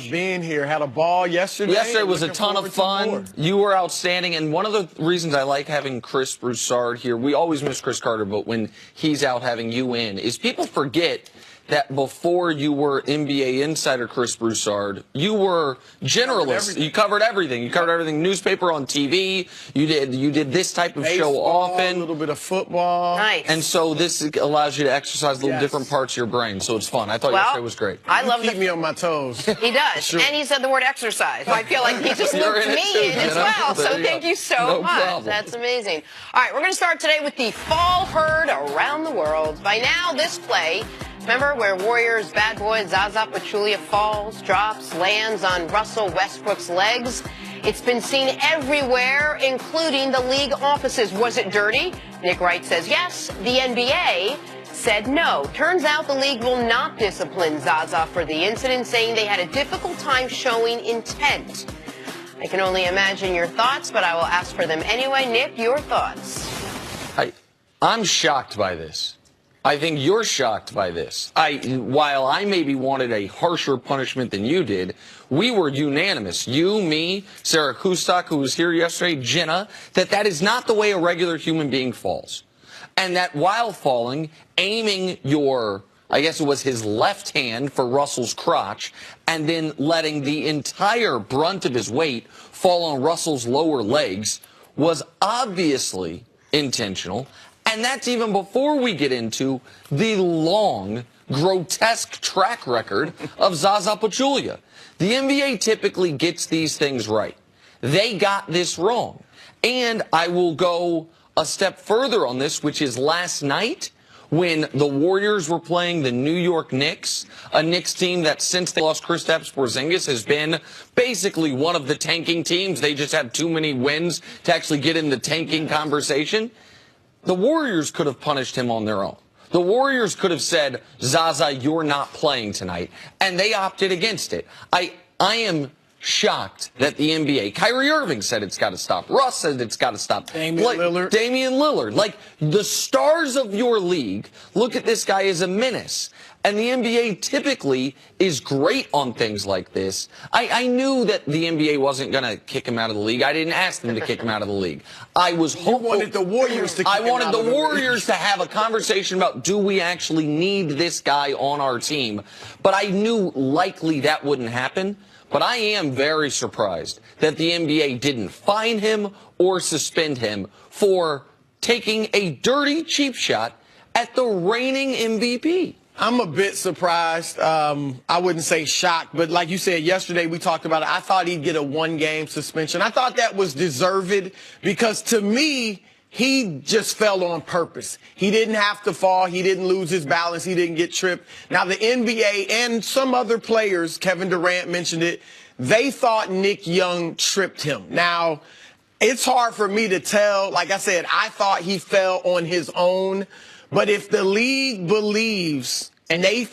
being here. Had a ball yesterday. Yesterday was a ton of fun. You were outstanding, and one of the reasons I like having Chris Broussard here, we always miss Chris Carter, but when he's out, having you in, is people forget that before you were NBA insider Chris Broussard, you were generalist. You covered everything. You covered everything. Newspaper, on TV. You did this type of baseball, show often. A little bit of football. Nice. And so this allows you to exercise little different parts of your brain. So it's fun. I thought yesterday was great. I love keep me on my toes. He does. Sure. And he said the word exercise. I feel like he just looped me in as well. So thank you so much. Problem. That's amazing. All right, we're going to start today with the fall herd around the world. By now, this play, remember where Warriors bad boy Zaza Pachulia falls, drops, lands on Russell Westbrook's legs? It's been seen everywhere, including the league offices. Was it dirty? Nick Wright says yes. The NBA said no. Turns out the league will not discipline Zaza for the incident, saying they had a difficult time showing intent. I can only imagine your thoughts, but I will ask for them anyway. Nick, your thoughts? I'm shocked by this. I think you're shocked by this. While I maybe wanted a harsher punishment than you did, we were unanimous. You, me, Sarah Kustak, who was here yesterday, Jenna, that is not the way a regular human being falls. And that while falling, aiming your, I guess it was his left hand for Russell's crotch, and then letting the entire brunt of his weight fall on Russell's lower legs was obviously intentional. And that's even before we get into the long, grotesque track record of Zaza Pachulia. The NBA typically gets these things right. They got this wrong. And I will go a step further on this, which is last night when the Warriors were playing the New York Knicks, a Knicks team that since they lost Kristaps Porzingis has been basically one of the tanking teams. They just have too many wins to actually get in the tanking conversation. The Warriors could have punished him on their own. The Warriors could have said, Zaza, you're not playing tonight. And they opted against it. I am shocked that the NBA, Kyrie Irving said it's got to stop. Russ said it's got to stop. Damian Lillard. Like, the stars of your league look at this guy as a menace. And the NBA typically is great on things like this. I knew that the NBA wasn't going to kick him out of the league. I didn't ask them to kick him out of the league. I was hopeful. You wanted the Warriors to kick him out of the league. I wanted the Warriors to have a conversation about, do we actually need this guy on our team? But I knew likely that wouldn't happen. But I am very surprised that the NBA didn't fine him or suspend him for taking a dirty cheap shot at the reigning MVP. I'm a bit surprised. I wouldn't say shocked, but like you said yesterday, we talked about it. I thought he'd get a one-game suspension. I thought that was deserved because to me, he just fell on purpose. He didn't have to fall. He didn't lose his balance. He didn't get tripped. Now, the NBA and some other players, Kevin Durant mentioned it, they thought Nick Young tripped him. Now, it's hard for me to tell. Like I said, I thought he fell on his own. But if the league believes and they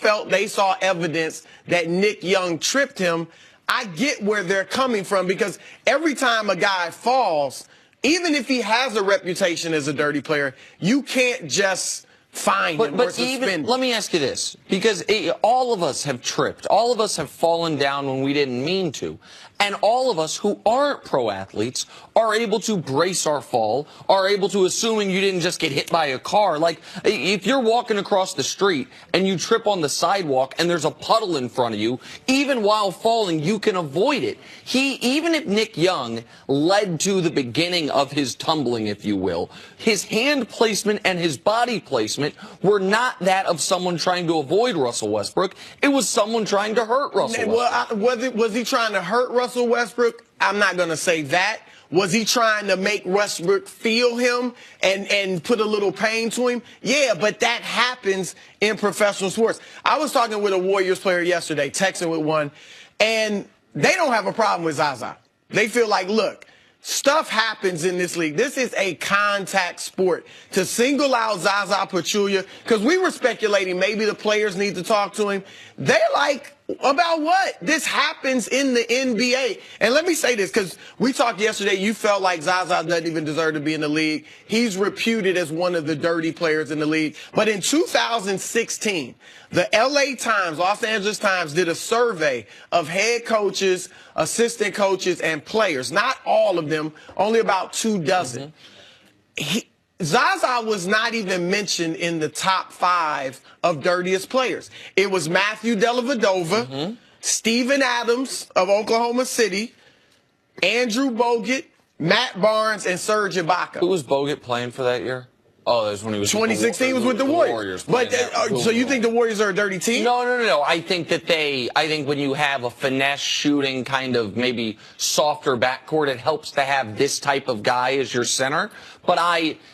saw evidence that Nick Young tripped him, I get where they're coming from because every time a guy falls, even if he has a reputation as a dirty player, you can't just fine him or suspend him. Let me ask you this, because all of us have tripped. All of us have fallen down when we didn't mean to. And all of us who aren't pro athletes are able to brace our fall, are able to, assuming you didn't just get hit by a car. Like, if you're walking across the street and you trip on the sidewalk and there's a puddle in front of you, even while falling, you can avoid it. Even if Nick Young led to the beginning of his tumbling, if you will, his hand placement and his body placement were not that of someone trying to avoid Russell Westbrook. It was someone trying to hurt Russell Westbrook. Well, was he trying to hurt Russell Westbrook? I'm not going to say that. Was he trying to make Westbrook feel him and put a little pain to him? Yeah, but that happens in professional sports. I was talking with a Warriors player yesterday, texting with one, and they don't have a problem with Zaza. They feel like, look, stuff happens in this league. This is a contact sport. To single out Zaza Pachulia, because we were speculating maybe the players need to talk to him. They're like, About what? This happens in the NBA. And let me say this, because we talked yesterday, you felt like Zaza doesn't even deserve to be in the league. He's reputed as one of the dirty players in the league. But in 2016, the LA Times, Los Angeles Times, did a survey of head coaches, assistant coaches, and players. Not all of them, only about 24. Zaza was not even mentioned in the top 5 of dirtiest players. It was Matthew Dellavedova, Steven Adams of Oklahoma City, Andrew Bogut, Matt Barnes, and Serge Ibaka. Who was Bogut playing for that year? Oh, that was when he was 2016 was with the Warriors. But so you think the Warriors are a dirty team? No. I think when you have a finesse shooting kind of maybe softer backcourt, it helps to have this type of guy as your center. But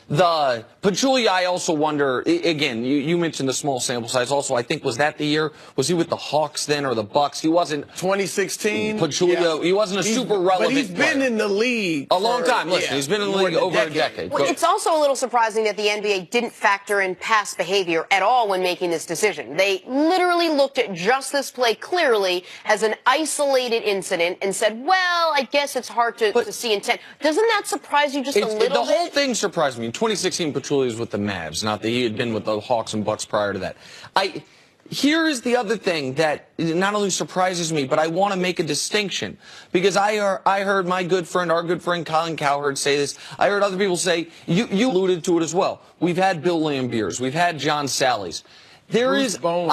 the Pachulia, I also wonder, again, you mentioned the small sample size also. I think, was that the year? Was he with the Hawks then or the Bucks? He wasn't. 2016? Pachulia, yeah. He wasn't a super relevant But he's been player. In the league a long time. Listen, he's been in the league over a decade. Well, it's also a little surprising that the NBA didn't factor in past behavior at all when making this decision. They literally looked at just this play clearly as an isolated incident and said, well, I guess it's hard to see intent. Doesn't that surprise you just a little bit? The whole thing surprised me. In 2016, Pachulia was with the Mavs, not that he had been with the Hawks and Bucks prior to that. Here is the other thing that not only surprises me, but I want to make a distinction. Because I heard my good friend, our good friend Colin Cowherd say this. I heard other people say, you alluded to it as well. We've had Bill Lambiers. We've had John Sallies. Bruce Bowen.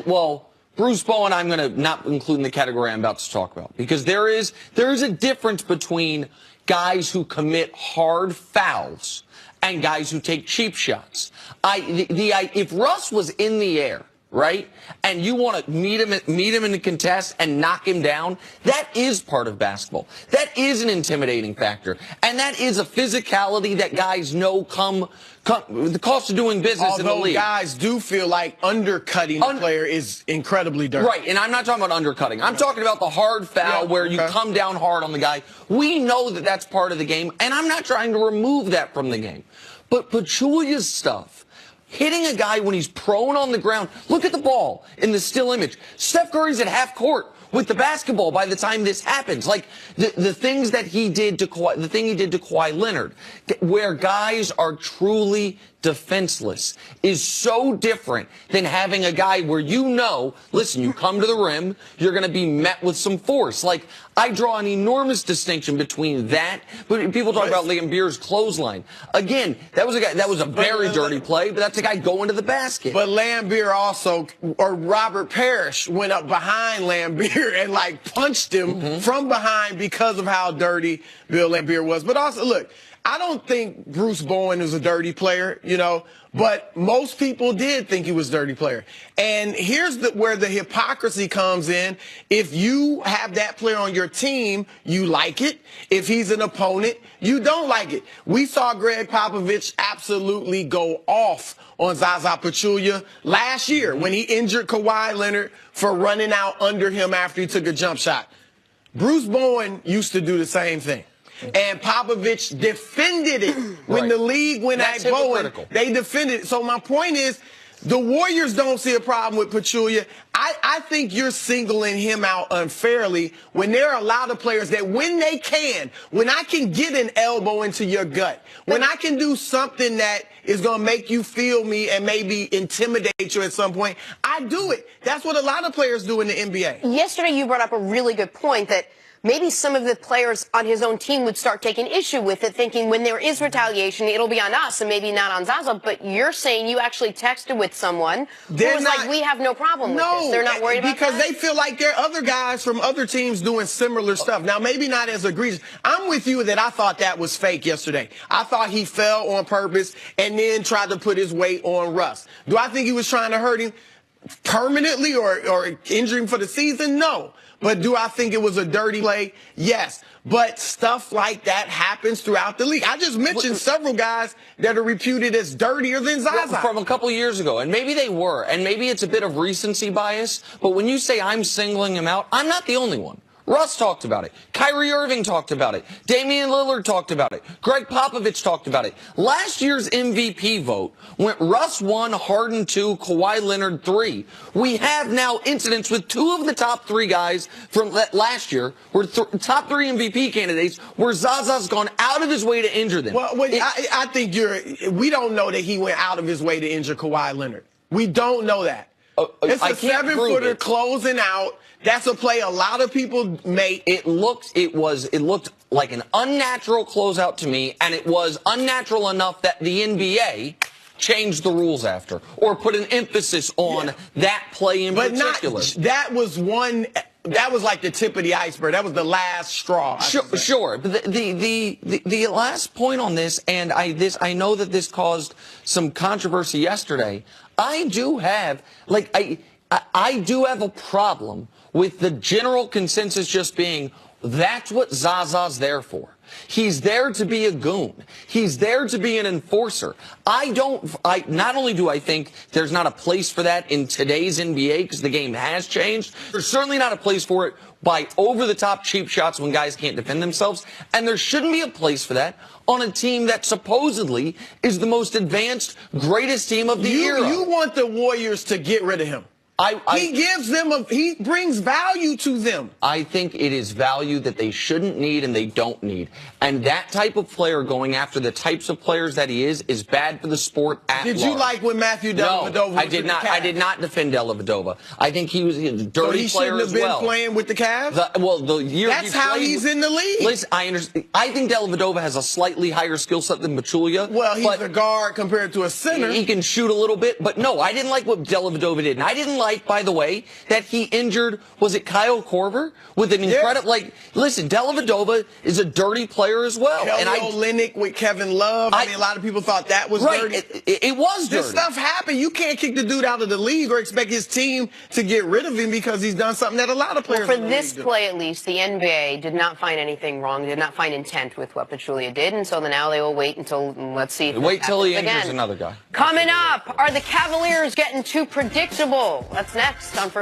Well, Bruce Bowen, I'm going to not include in the category I'm about to talk about. Because there is a difference between guys who commit hard fouls and guys who take cheap shots. If Russ was in the air, right, and you want to meet him in the contest and knock him down, that is part of basketball. That is an intimidating factor, and that is a physicality that guys know come the cost of doing business in the league. Guys do feel like undercutting the player is incredibly dirty. Right, and I'm not talking about undercutting. I'm talking about the hard foul where you come down hard on the guy. We know that that's part of the game, and I'm not trying to remove that from the game. But Pachulia's stuff, hitting a guy when he's prone on the ground. Look at the ball in the still image. Steph Curry's at half court with the basketball by the time this happens. Like the things that he did to the thing he did to Kawhi Leonard, where guys are truly defenseless, is so different than having a guy where listen, you come to the rim, you're going to be met with some force. Like, I draw an enormous distinction between that. But people talk about Lambiers' clothesline. Again, that was a very dirty play, but that's a guy going to the basket. But Lambier also, or Robert Parrish, went up behind Lambier and punched him from behind because of how dirty Bill Lambier was. But also, look, I don't think Bruce Bowen is a dirty player, but most people did think he was a dirty player. And here's where the hypocrisy comes in. If you have that player on your team, you like it. If he's an opponent, you don't like it. We saw Greg Popovich absolutely go off on Zaza Pachulia last year when he injured Kawhi Leonard for running out under him after he took a jump shot. Bruce Bowen used to do the same thing. And Popovich defended it when the league went at Bowen. They defended it. So my point is, the Warriors don't see a problem with Pachulia. I think you're singling him out unfairly when there are a lot of players that when I can get an elbow into your gut, when I can do something that is going to make you feel me and maybe intimidate you at some point, I do it. That's what a lot of players do in the NBA. Yesterday you brought up a really good point that maybe some of the players on his own team would start taking issue with it, thinking when there is retaliation, it'll be on us and maybe not on Zaza. But you're saying you actually texted with someone who was like, we have no problem with this. They're not worried about because they feel like there are other guys from other teams doing similar stuff. Now, maybe not as egregious. I'm with you that I thought that was fake yesterday. I thought he fell on purpose and then tried to put his weight on Russ. Do I think he was trying to hurt him permanently or injure him for the season? No. But do I think it was a dirty play? Yes. But stuff like that happens throughout the league. I just mentioned several guys that are reputed as dirtier than Zaza. From a couple years ago, and maybe they were, and maybe it's a bit of recency bias, but when you say I'm singling him out, I'm not the only one. Russ talked about it. Kyrie Irving talked about it. Damian Lillard talked about it. Greg Popovich talked about it. Last year's MVP vote went Russ 1, Harden 2, Kawhi Leonard 3. We have now incidents with 2 of the top 3 guys from last year, were top 3 MVP candidates, where Zaza's gone out of his way to injure them. Well, I think we don't know that he went out of his way to injure Kawhi Leonard. We don't know that. It's a 7-footer closing out. That's a play a lot of people make. It looked like an unnatural closeout to me, and it was unnatural enough that the NBA changed the rules after, or put an emphasis on that play in particular. That was like the tip of the iceberg. That was the last straw. Sure. But the last point on this, and I know that this caused some controversy yesterday. I do have a problem with the general consensus just being that's what Zaza's there for. He's there to be a goon. He's there to be an enforcer. Not only do I think there's not a place for that in today's NBA because the game has changed, there's certainly not a place for it by over-the-top cheap shots when guys can't defend themselves, and there shouldn't be a place for that on a team that supposedly is the most advanced, greatest team of the era. You want the Warriors to get rid of him. He brings value to them. I think it is value that they shouldn't need and they don't need. And that type of player going after the types of players that he is bad for the sport at large. Did you like when Matthew Dellavedova was I did not. I did not defend Dellavedova. I think he was a dirty player as well. He shouldn't have been playing with the Cavs? The year That's how he's in the league. Listen, I understand. I think Dellavedova has a slightly higher skill set than Pachulia. Well, he's a guard compared to a center. He can shoot a little bit, but no, I didn't like what Dellavedova did. And I didn't like, by the way, that he injured, was it Kyle Korver? With an incredible, listen, Dellavedova is a dirty player as well. Kelly Olynyk with Kevin Love. I mean, a lot of people thought that was dirty. It was dirty. This stuff happened. You can't kick the dude out of the league or expect his team to get rid of him because he's done something that a lot of players for this play, at least, the NBA did not find anything wrong, did not find intent with what Pachulia did, and so now they will wait until, let's see if wait till he injures another guy. Coming up, are the Cavaliers getting too predictable? That's next on First.